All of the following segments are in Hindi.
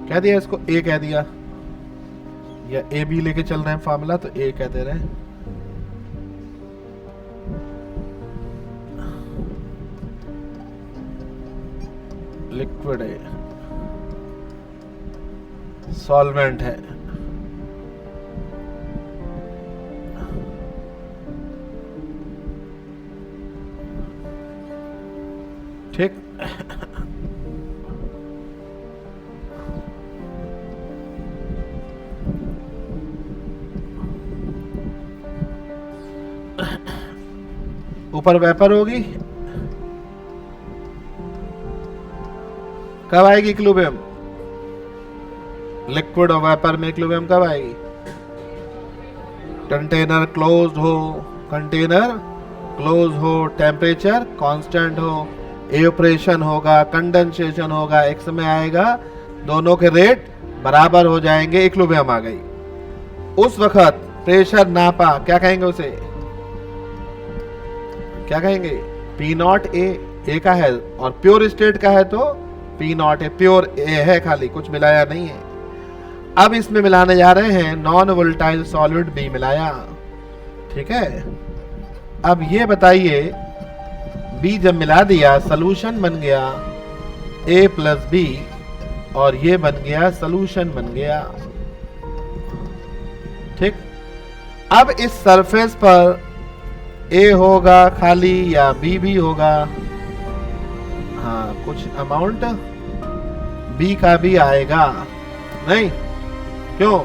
कह दिया इसको ए कह दिया, या ए बी लेके चल रहे हैं फॉर्मूला तो ए कह दे रहे हैं। लिक्विड है, सॉल्वेंट है, ठीक। ऊपर वेपर होगी, कब आएगी इक्विलिब्रियम? लिक्विड और वेपर में इक्विलिब्रियम कब आएगी? कंटेनर क्लोज्ड हो, कंटेनर क्लोज हो, टेम्परेचर कांस्टेंट हो, एवोपरेशन होगा, कंडेंसेशन होगा, एक समय आएगा दोनों के रेट बराबर हो जाएंगे, इक्विलिब्रियम आ गई। उस वक्त प्रेशर नापा, क्या कहेंगे उसे? क्या कहेंगे? पी नॉट ए का है, और प्योर स्टेट का है तो पी नॉट ए, प्योर ए है, खाली कुछ मिलाया नहीं है। अब इसमें मिलाने जा रहे हैं नॉन वोलेटाइल सॉलिड बी मिलाया, ठीक है। अब ये बताइए बी जब मिला दिया सॉल्यूशन बन गया ए प्लस बी, और ये बन गया सॉल्यूशन बन गया, ठीक। अब इस सरफेस पर ए होगा खाली या बी भी होगा? हाँ, कुछ अमाउंट बी का भी आएगा, नहीं? क्यों?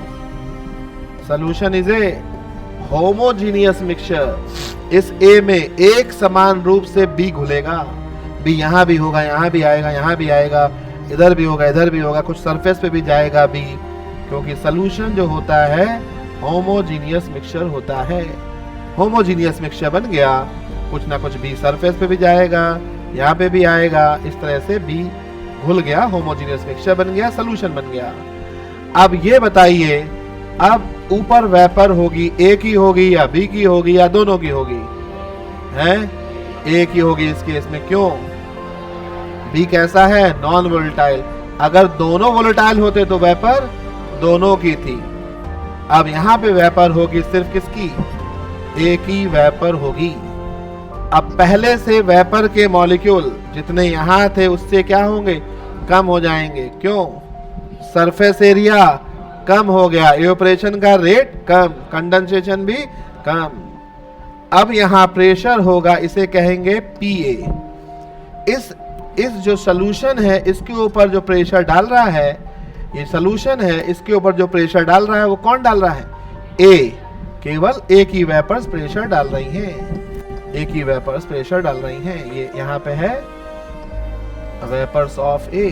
Solution is a homogeneous mixture. इस ए में एक समान रूप से बी घुलेगा, बी यहां भी होगा, यहां भी आएगा, यहां भी आएगा, इधर भी होगा, इधर भी होगा, कुछ सरफेस पे भी जाएगा बी, क्योंकि सॉल्यूशन जो होता है होमोजीनियस मिक्सचर होता है। होमोजीनियस मिक्सचर बन गया, कुछ ना कुछ बी सरफेस पे भी जाएगा, यहाँ पे भी आएगा, इस तरह से बी घुल गया, होमोजीनियस मिक्सचर बन गया, सॉल्यूशन बन गया। अब ये बताइए, अब ऊपर वेपर होगी, ए की होगी या बी की होगी या दोनों की होगी? हैं? ए की होगी इस केस में, क्यों? बी कैसा है? Non volatile. अगर दोनों वोलेटाइल होते तो वेपर दोनों की थी। अब यहां पे वेपर होगी सिर्फ किसकी? ए की वेपर होगी। अब पहले से वेपर के मॉलिक्यूल जितने यहां थे उससे क्या होंगे? कम हो जाएंगे, क्यों? सरफेस एरिया कम हो गया, इवेपोरेशन का रेट कम, कंडेंसेशन भी कम। अब यहां प्रेशर होगा, इसे कहेंगे पीए। इस जो सॉल्यूशन है इसके ऊपर जो प्रेशर डाल रहा है, ये सॉल्यूशन है, इसके ऊपर जो प्रेशर डाल रहा है वो कौन डाल रहा है? ए। केवल ए की वेपर्स प्रेशर डाल रही हैं, ए की वेपर्स प्रेशर डाल रही हैं। ये यहां पे है वेपर्स ऑफ ए,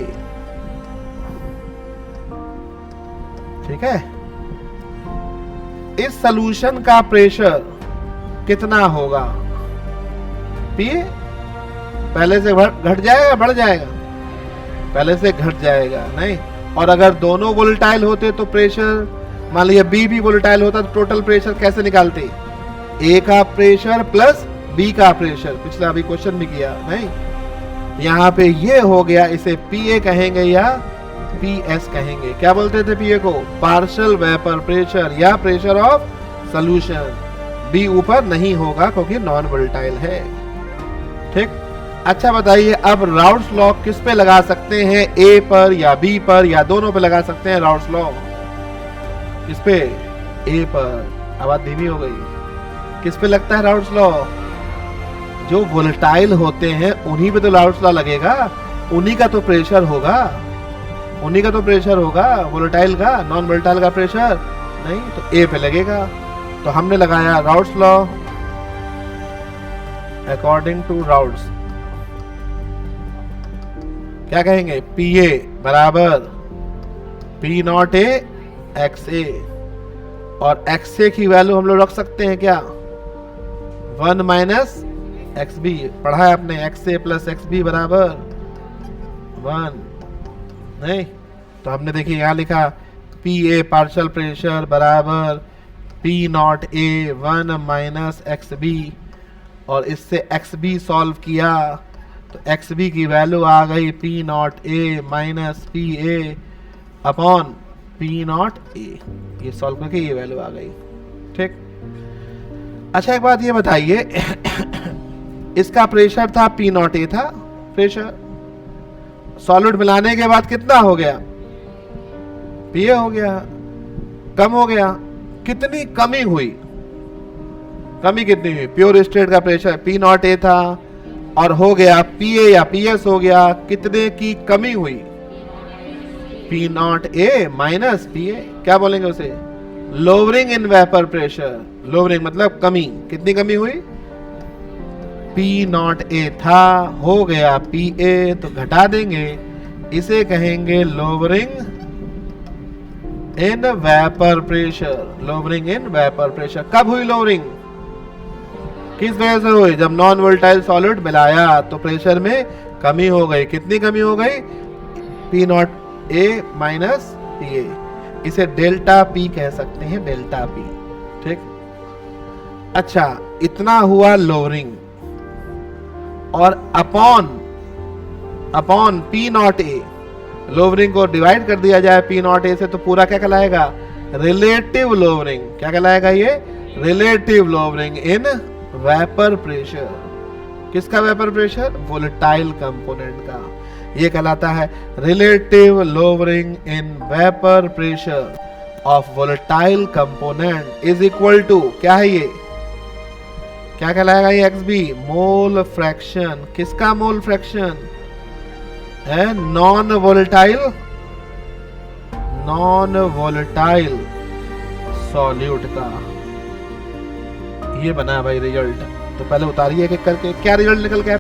ठीक है। इस सॉल्यूशन का प्रेशर कितना होगा? पीए पहले से घट जाएगा, बढ़ जाएगा? पहले से घट जाएगा, नहीं। और अगर दोनों वोलेटाइल होते तो प्रेशर, मान लिया बी भी वोलेटाइल होता तो टोटल प्रेशर कैसे निकालते? ए का प्रेशर प्लस बी का प्रेशर, पिछला अभी क्वेश्चन भी किया, नहीं? यहाँ पे ये हो गया, इसे पीए कहेंगे या पीएस कहेंगे। क्या बोलते थे पीए को? पार्शियल वेपर प्रेशर या प्रेशर ऑफ सॉल्यूशन। बी ऊपर नहीं होगा क्योंकि नॉन वोलेटाइल है, ठीक। अच्छा बताइए, अब राउट्स लॉ किस पे लगा सकते हैं? ए पर या बी पर या दोनों पे लगा सकते हैं राउट्स लॉ? किस पे? ए पर। आवाज धीमी हो गई। किस पे लगता है राउट्स लॉ? जो वोलेटाइल होते हैं उन्हीं पे तो राउट्स लॉ लगेगा, उन्हीं का तो प्रेशर होगा, उन्हीं का तो प्रेशर होगा। वोलेटाइल का, नॉन वोलेटाइल का प्रेशर नहीं, तो ए पे लगेगा। तो हमने लगाया Raoult's law according to Raoult's. क्या कहेंगे? पी ए बराबर P naught A X A, और एक्स ए की वैल्यू हम लोग रख सकते हैं क्या? 1 माइनस एक्स बी। पढ़ा है आपने, x A plus x B बराबर 1, नहीं? तो हमने देखिए यहां लिखा पी ए पार्शियल प्रेशर बराबर P naught A 1 minus x B, और इससे एक्स बी सॉल्व किया तो एक्स बी की वैल्यू आ गई P naught A minus P A upon P naught A. ये सॉल्व करके ये वैल्यू आ गई। ठीक। अच्छा एक बात ये बताइए, इसका प्रेशर था पी नॉट ए था प्रेशर, सॉलिड मिलाने के बाद कितना हो गया, पी ए हो गया, कम हो गया। कितनी कमी हुई, कमी कितनी हुई? प्योर स्टेट का प्रेशर पी नॉट ए था और हो गया पी ए या पी एस हो गया, कितने की कमी हुई? P naught A minus P ए। क्या बोलेंगे उसे? Lowering in vapour pressure. Lowering मतलब कमी। कितनी कमी हुई? पी नॉट ए था, हो गया पी ए, तो घटा देंगे, इसे कहेंगे lowering in vapour pressure. Lowering in vapour pressure. कब हुई लोअरिंग? किस वजह से हुई? जब नॉन वोलेटाइल सॉलिड मिलाया तो प्रेशर में कमी हो गई। कितनी कमी हो गई? P naught A minus P ए। इसे डेल्टा पी कह सकते हैं, डेल्टा पी। ठीक। अच्छा, इतना हुआ लोअरिंग, और अपॉन पी नॉट ए, लोअरिंग को डिवाइड कर दिया जाए पी नॉट ए से, तो पूरा क्या कहलाएगा? Relative lowering. क्या कहलाएगा ये? Relative lowering in vapour pressure. किसका वेपर प्रेशर? वोलेटाइल कंपोनेंट का। ये कहलाता है relative lowering in vapour pressure of volatile component is equal to, क्या है ये? क्या कहलाएगा ये? XB mole fraction. किसका मोल फ्रैक्शन? है नॉन वोलेटाइल सॉल्यूट का। ये बना है भाई रिजल्ट। तो पहले उतारिए एक एक करके, क्या रिजल्ट निकल के